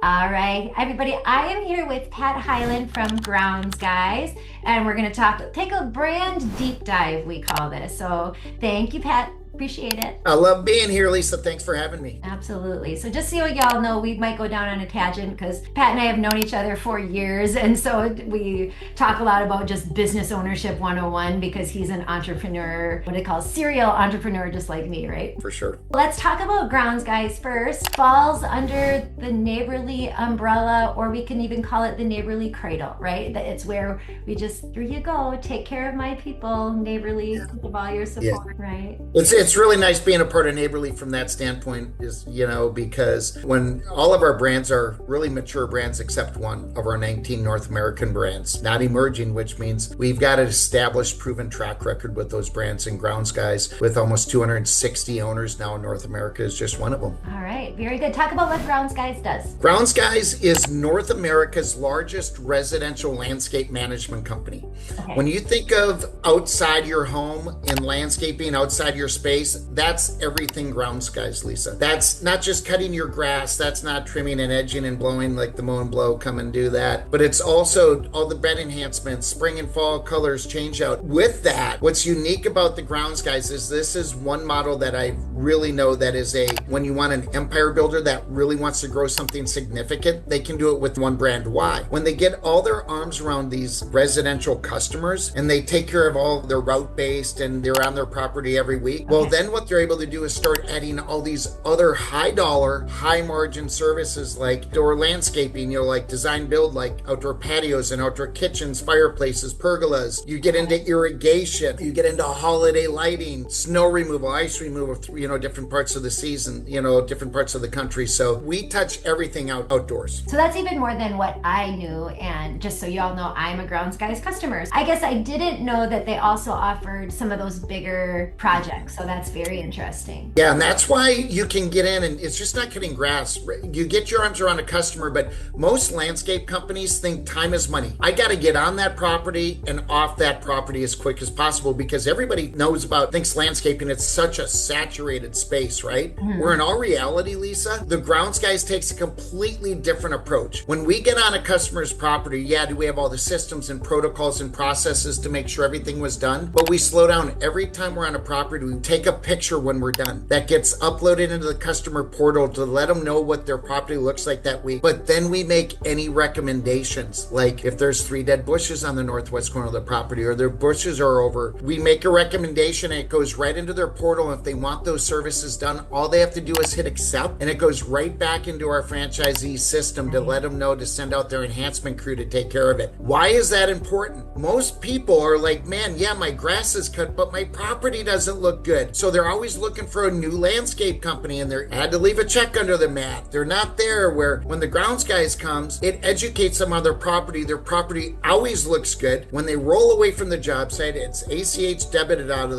All right, everybody, I am here with Pat Highland from Grounds Guys, and we're going to take a brand deep dive, we call this. So thank you, Pat. Appreciate it. I love being here, Lisa. Thanks for having me. Absolutely. So just so y'all know, we might go down on a tangent because Pat and I have known each other for years. And so we talk a lot about just business ownership 101 because he's an entrepreneur, what it calls serial entrepreneur, just like me, right? For sure. Let's talk about Grounds Guys first. Falls under the neighborly umbrella, or we can even call it the neighborly cradle, right? It's where we just, here you go, take care of my people, neighborly, give all your support, right? It's really nice being a part of Neighborly from that standpoint because when all of our brands are really mature brands except one of our 19 North American brands, not emerging, which means we've got an established proven track record with those brands, and Grounds Guys with almost 260 owners now in North America is just one of them. All right, very good. Talk about what Grounds Guys does. Grounds Guys is North America's largest residential landscape management company. Okay. When you think of outside your home and landscaping outside your space, that's everything Grounds Guys, Lisa. That's not just cutting your grass. That's not trimming and edging and blowing like the mow and blow come and do that. But it's also all the bed enhancements, spring and fall colors change out. With that, what's unique about the Grounds Guys is this is one model that I really know that is when you want an empire builder that really wants to grow something significant, they can do it with one brand. Why? When they get all their arms around these residential customers and they take care of all their route based and they're on their property every week, well, then what they're able to do is start adding all these other high dollar, high margin services like outdoor landscaping, like design build, like outdoor patios and outdoor kitchens, fireplaces, pergolas. You get into irrigation, you get into holiday lighting, snow removal, ice removal, different parts of the season, different parts of the country. So we touch everything outdoors. So that's even more than what I knew. And just so y'all know, I'm a Grounds Guys customer. I guess I didn't know that they also offered some of those bigger projects. So that's very interesting. Yeah, and that's why you can get in, and it's just not cutting grass. You get your arms around a customer, but most landscape companies think time is money. I got to get on that property and off that property as quick as possible because everybody thinks landscaping, it's such a saturated space, right? Mm-hmm. Where in all reality, Lisa, the Grounds Guys takes a completely different approach. When we get on a customer's property, do we have all the systems and protocols and processes to make sure everything was done? But we slow down every time we're on a property. We take a picture when we're done. That gets uploaded into the customer portal to let them know what their property looks like that week. But then we make any recommendations, like if there's 3 dead bushes on the northwest corner of the property or their bushes are over, we make a recommendation and it goes right into their portal. If they want those services done, all they have to do is hit accept and it goes right back into our franchisee system to let them know to send out their enhancement crew to take care of it. Why is that important? Most people are like, man, my grass is cut, but my property doesn't look good. So they're always looking for a new landscape company and they had to leave a check under the mat. They're not there where when the Grounds Guys comes, it educates them on their property. Their property always looks good. When they roll away from the job site, it's ACH debited out of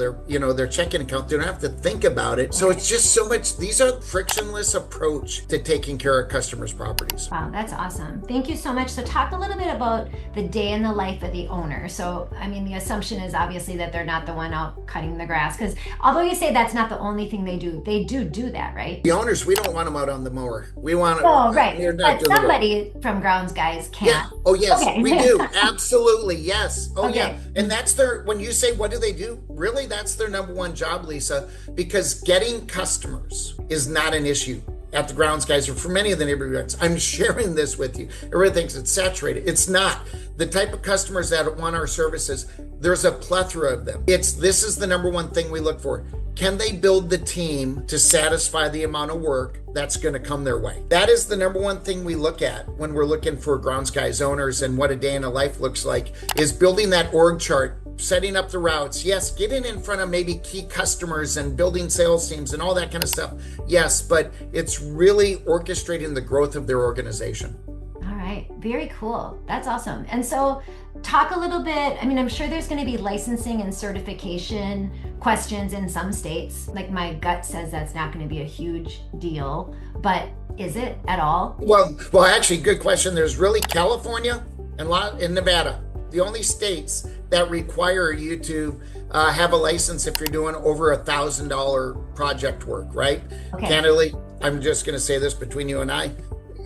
their checking account. They don't have to think about it. So it's just so much, these are frictionless approach to taking care of customers' properties. Wow, that's awesome. Thank you so much. So talk a little bit about the day in the life of the owner. So, the assumption is obviously that they're not the one out cutting the grass because although you say that's not the only thing they do that, right? The owners, we don't want them out on the mower. We want right. But somebody from Grounds Guys can. Yeah. Oh, yes, okay. We do. Absolutely. Yes. Oh, okay. Yeah. And that's when you say, what do they do? Really, that's their number one job, Lisa, because getting customers is not an issue at the Grounds Guys or for many of the neighborhoods. I'm sharing this with you. Everybody thinks it's saturated. It's not. The type of customers that want our services, there's a plethora of them. This is the number one thing we look for. Can they build the team to satisfy the amount of work that's going to come their way? That is the number one thing we look at when we're looking for Grounds Guys owners and what a day in a life looks like is building that org chart, setting up the routes. Yes, getting in front of maybe key customers and building sales teams and all that kind of stuff. Yes, but it's really orchestrating the growth of their organization. All right, very cool. That's awesome. And so talk a little bit, I'm sure there's going to be licensing and certification questions in some states. Like my gut says that's not going to be a huge deal, but is it at all? Well, actually, good question. There's really California and Nevada, the only states that require you to have a license if you're doing over $1,000 project work, right? Okay. Candidly, I'm just going to say this between you and I.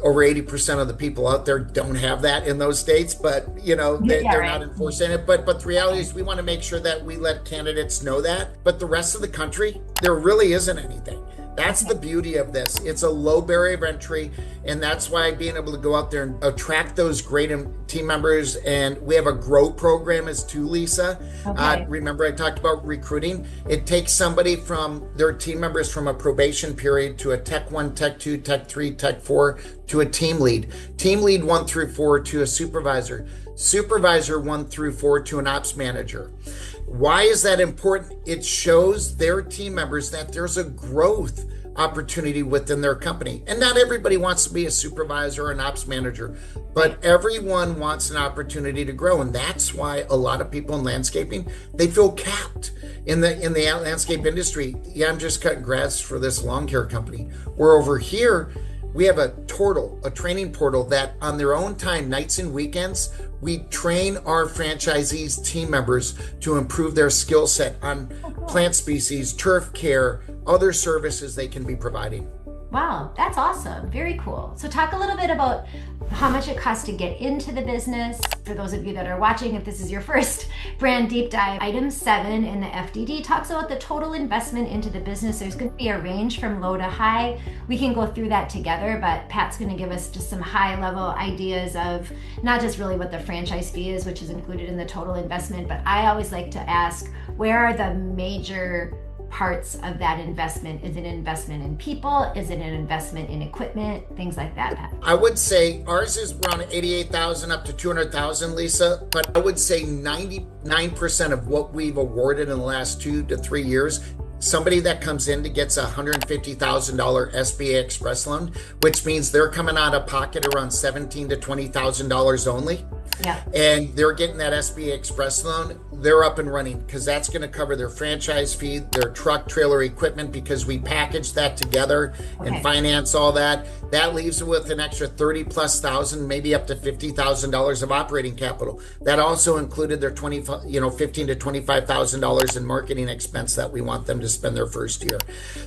over 80% of the people out there don't have that in those states, but they're not enforcing it. But the reality is we want to make sure that we let candidates know that. But the rest of the country, there really isn't anything. That's the beauty of this. It's a low barrier of entry, and that's why being able to go out there and attract those great team members. And we have a grow program as too, Lisa. Remember I talked about recruiting? It takes somebody from their team members from a probation period to a Tech 1, Tech 2, Tech 3, Tech 4 to a team lead. Team lead 1 through 4 to a supervisor. Supervisor 1 through 4 to an ops manager. Why is that important? It shows their team members that there's a growth opportunity within their company. And not everybody wants to be a supervisor or an ops manager, but everyone wants an opportunity to grow. And that's why a lot of people in landscaping, they feel capped in the landscape industry. Yeah, I'm just cutting grass for this lawn care company. Where over here, we have a training portal that on their own time, nights and weekends, we train our franchisees team members to improve their skill set on plant species, turf care, other services they can be providing. Wow, that's awesome. Very cool. So talk a little bit about how much it costs to get into the business. For those of you that are watching, if this is your first brand deep dive, item 7 in the FDD talks about the total investment into the business. There's going to be a range from low to high. We can go through that together, but Pat's going to give us just some high level ideas of not just really what the franchise fee is, which is included in the total investment, but I always like to ask, where are the major parts of that investment? Is it an investment in people? Is it an investment in equipment? Things like that, Pat. I would say ours is around 88,000 up to 200,000, Lisa, but I would say 99% of what we've awarded in the last 2 to 3 years, somebody that comes in to gets a $150,000 SBA Express loan, which means they're coming out of pocket around $17,000 to $20,000 only. Yeah. And they're getting that SBA Express loan. They're up and running because that's going to cover their franchise fee, their truck, trailer, equipment, because we package that together and finance all that. That leaves them with an extra 30,000+, maybe up to $50,000 of operating capital. That also included their $15,000 to $25,000 in marketing expense that we want them to spend their first year.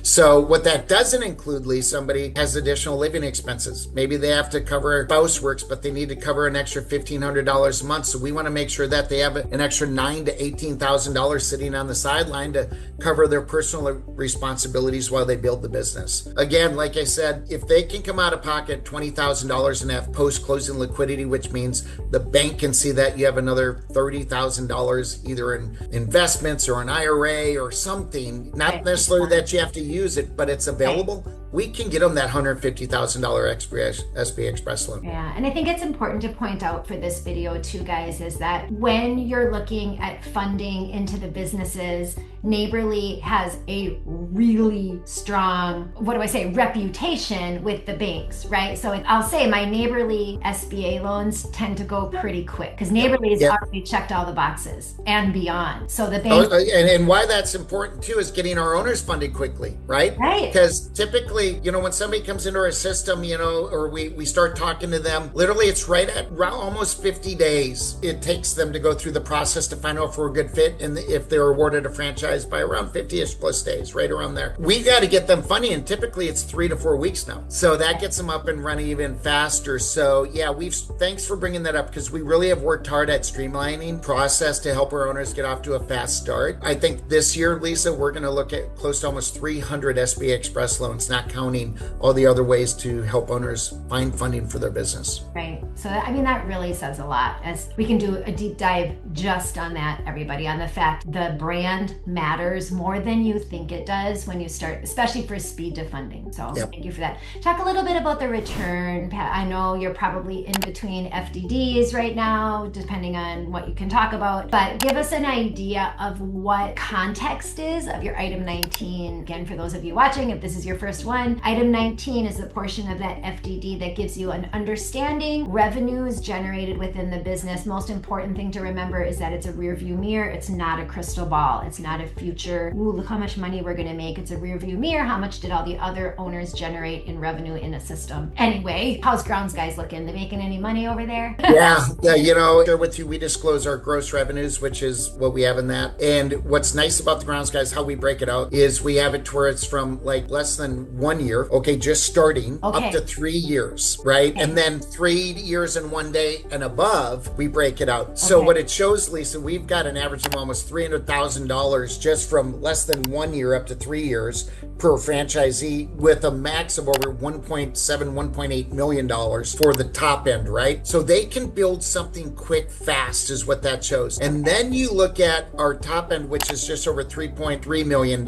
So what that doesn't include, Lee, somebody has additional living expenses. Maybe they have to cover spouse works, but they need to cover an extra $1,500 a month. So we want to make sure that they have an extra $9,000 to $18,000 sitting on the sideline to cover their personal responsibilities while they build the business. Again, like I said, if they can come out of pocket $20,000 and have post-closing liquidity, which means the bank can see that you have another $30,000 either in investments or an IRA or something, not necessarily that you have to use it, but it's available. We can get them that $150,000 SBA Express loan. Yeah, and I think it's important to point out for this video too, guys, is that when you're looking at funding into the businesses, Neighborly has a really strong, reputation with the banks, right? So I'll say my Neighborly SBA loans tend to go pretty quick because Neighborly's already checked all the boxes and beyond. So the bank, and why that's important too is getting our owners funded quickly, right? Right. Because typically, when somebody comes into our system, or we start talking to them, literally it's right at almost 50 days. It takes them to go through the process to find out if we're a good fit and if they're awarded a franchise by around 50-ish plus days, right around there. We got to get them funding, and typically it's 3 to 4 weeks now. So that gets them up and running even faster. So yeah, thanks for bringing that up because we really have worked hard at streamlining process to help our owners get off to a fast start. I think this year, Lisa, we're going to look at close to almost 300 SBA Express loans, not counting all the other ways to help owners find funding for their business. Right. So, that really says a lot, as we can do a deep dive just on that, everybody, on the fact the brand matters more than you think it does when you start, especially for speed to funding. So Thank you for that. Talk a little bit about the return, Pat. I know you're probably in between FDDs right now, depending on what you can talk about, but give us an idea of what context is of your item 19. Again, for those of you watching, if this is your first one, item 19 is the portion of that FDD that gives you an understanding, revenues generated within the business. Most important thing to remember is that it's a rear view mirror. It's not a crystal ball. It's not a of future, ooh, look how much money we're going to make. It's a rear view mirror. How much did all the other owners generate in revenue in a system? Anyway, how's grounds guys looking? They making any money over there? Yeah, share with you, we disclose our gross revenues, which is what we have in that. And what's nice about the grounds guys, how we break it out is we have it to where it's from like less than 1 year, okay, just starting, up to 3 years, right? Okay. And then 3 years and 1 day and above, we break it out. So what it shows, Lisa, we've got an average of almost $300,000 just from less than 1 year up to 3 years per franchisee, with a max of over $1.7, $1.8 million for the top end, right? So they can build something quick, fast is what that shows. And then you look at our top end, which is just over $3.3 million,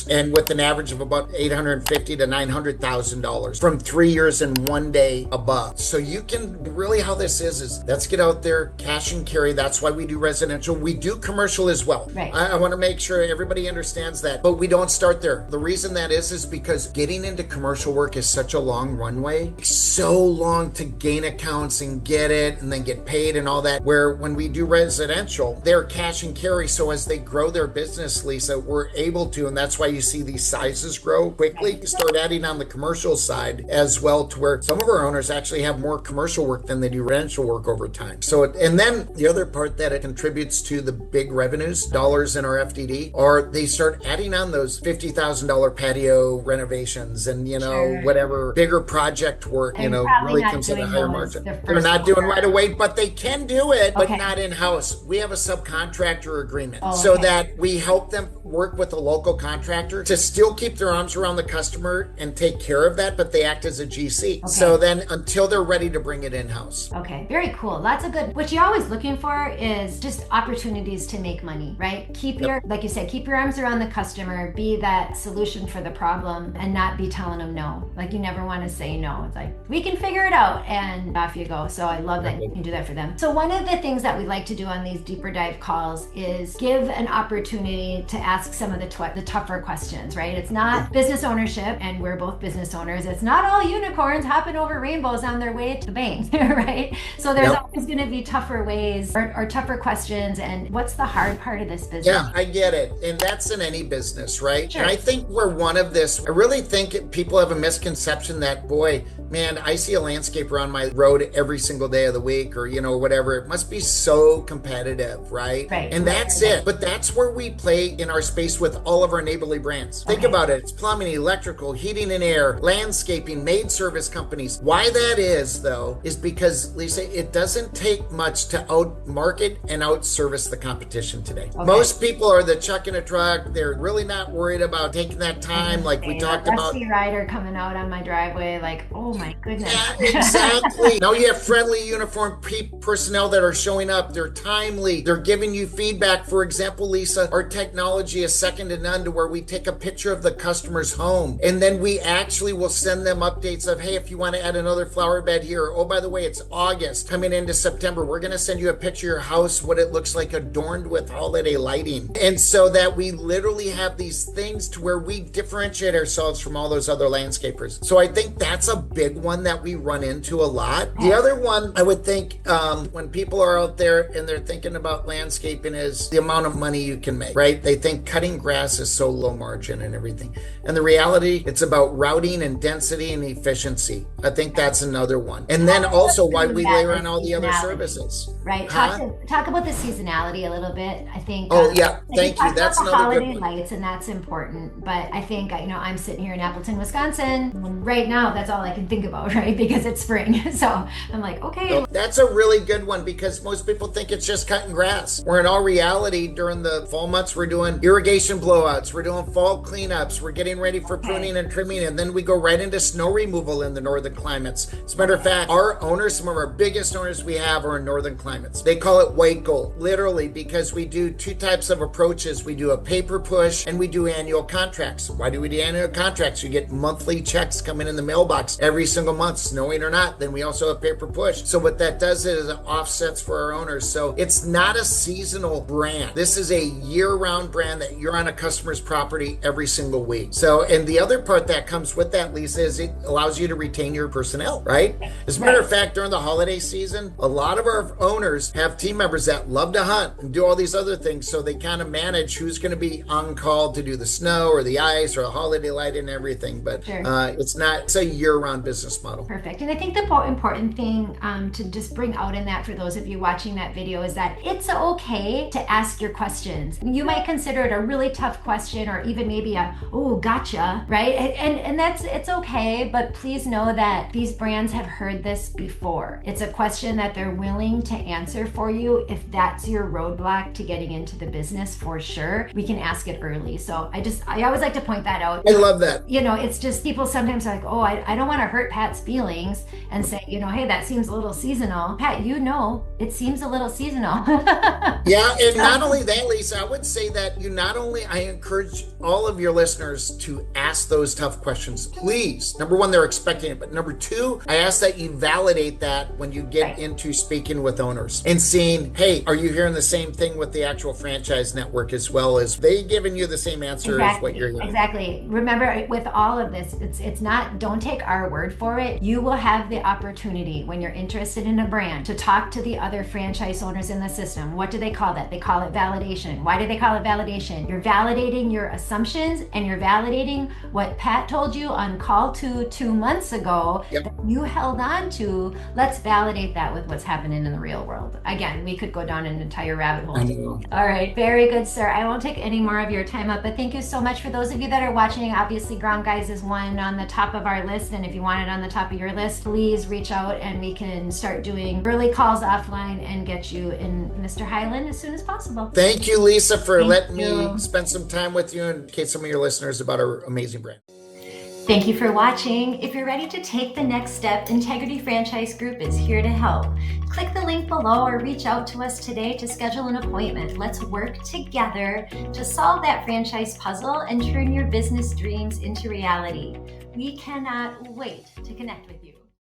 and with an average of about $850,000 to $900,000 from 3 years and 1 day above. So you can really, how this is let's get out there, cash and carry. That's why we do residential. We do commercial as well. Right. I want to make sure everybody understands that, but we don't start there. The reason that is because getting into commercial work is such a long runway. It's so long to gain accounts and get it and then get paid and all that, where when we do residential, they're cash and carry. So as they grow their business, Lisa, we're able to, and that's why you see these sizes grow quickly. You start adding on the commercial side as well, to where some of our owners actually have more commercial work than they do residential work over time. So, and then the other part that it contributes to the big revenues, dollars in our FDD, are they start adding on those $50,000 patio renovations and, whatever bigger project work, really comes at a higher margin. They're not doing right away, but they can do it, but not in-house. We have a subcontractor agreement so that we help them work with a local contractor to still keep their arms around the customer and take care of that, but they act as a GC. So then until they're ready to bring it in-house. Okay, very cool. Lots of good. What you're always looking for is just opportunities to make money, right? Keep your, like you said, keep your arms around the customer, be that solution for the problem, and not be telling them no. Like, you never want to say no. It's like, we can figure it out, and off you go. So I love that you can do that for them. So one of the things that we like to do on these deeper dive calls is give an opportunity to ask some of the tougher questions, right? It's not business ownership, and we're both business owners. It's not all unicorns hopping over rainbows on their way to the bank, right? So there's always going to be tougher ways or tougher questions. And what's the hard part of this business? Yeah, I get it. And that's in any business, right? Sure. And I think we're one of this. I really think people have a misconception that, boy, man, I see a landscaper on my road every single day of the week, or, whatever. It must be so competitive, right? And that's it. But that's where we play in our space with all of our neighborly brands. Think about it. It's plumbing, electrical, heating and air, landscaping, maid service companies. Why that is, though, is because, Lisa, it doesn't take much to out-market and out-service the competition today. Most people are the chuck in a truck. They're really not worried about taking that time, like we talked about. Rusty rider coming out on my driveway, like, oh my goodness. Yeah, exactly. Now you have friendly uniformed personnel that are showing up. They're timely. They're giving you feedback. For example, Lisa, our technology is second to none, to where we take a picture of the customer's home, and then we actually will send them updates of, hey, if you want to add another flower bed here, oh, by the way, it's August coming into September, we're going to send you a picture of your house, what it looks like adorned with holiday lighting. And so that we literally have these things to where we differentiate ourselves from all those other landscapers. So I think that's a big one that we run into a lot. The other one I would think when people are out there and they're thinking about landscaping is the amount of money you can make, right? They think cutting grass is so low margin and everything. And the reality, it's about routing and density and efficiency. I think that's another one. And then also why we layer on all the other services. Right. Talk about the seasonality a little bit. I think. Thank you. That's another good one. Lights, and that's important. But I think, I'm sitting here in Appleton, Wisconsin. Right now, that's all I can think about, right? Because it's spring. So I'm like, okay. So that's a really good one, because most people think it's just cutting grass. Where in all reality, during the fall months, we're doing irrigation blowouts. We're doing fall cleanups. We're getting ready for pruning and trimming. And then we go right into snow removal in the northern climates. As a matter of fact, our owners, some of our biggest owners we have are in northern climates. They call it Welko, literally, because we do two types of approaches. We do a paper push and we do annual contracts. Why do we do annual contracts? You get monthly checks coming in the mailbox every single month, snowing or not. Then we also have paper push. So what that does is it offsets for our owners. So it's not a seasonal brand. This is a year-round brand that you're on a customer's property every single week. So, and the other part that comes with that, Lisa, is it allows you to retain your personnel, right? As a matter of fact, during the holiday season, a lot of our owners have team members that love to hunt and do all these other things. So they kind of manage manage who's going to be on call to do the snow or the ice or the holiday light and everything, but Sure. it's a year-round business model. Perfect. And I think the important thing to just bring out in that for those of you watching that video is that it's okay to ask your questions. You might consider it a really tough question or even maybe a, oh, gotcha, right? And it's okay, but please know that these brands have heard this before. It's a question that they're willing to answer for you. If that's your roadblock to getting into the business, for sure, we can ask it early. So I always like to point that out. I love that. You know, it's just people sometimes are like, oh, I don't want to hurt Pat's feelings and say, you know, hey, that seems a little seasonal. Pat, you know, it seems a little seasonal. Yeah, and not only that, Lisa, I would say that I encourage all of your listeners to ask those tough questions. Please. Number one, they're expecting it. But number two, I ask that you validate that when you get into speaking with owners and seeing, hey, are you hearing the same thing with the actual franchise network as well? As they giving you the same answer as what you're hearing? Exactly. Remember, with all of this, it's not, don't take our word for it. You will have the opportunity when you're interested in a brand to talk to the other franchise owners in the system. What do they call that? They call it validation. Why do they call it validation? You're validating your assumptions and you're validating what Pat told you on call 2 months ago that you held on to. Let's validate that with what's happening in the real world. Again, we could go down an entire rabbit hole. I know. All right. Very good, sir. I won't take any more of your time up, but thank you so much. For those of you that are watching, obviously Ground Guys is one on the top of our list. And if you want it on the top of your list, please reach out and we can start doing early calls offline and get you in Mr. Highland as soon as possible. Thank you, Lisa, for letting me spend some time with you and educate some of your listeners about our amazing brand. Thank you for watching. If you're ready to take the next step, Integrity Franchise Group is here to help. Click the link below or reach out to us today to schedule an appointment. Let's work together to solve that franchise puzzle and turn your business dreams into reality. We cannot wait to connect with you.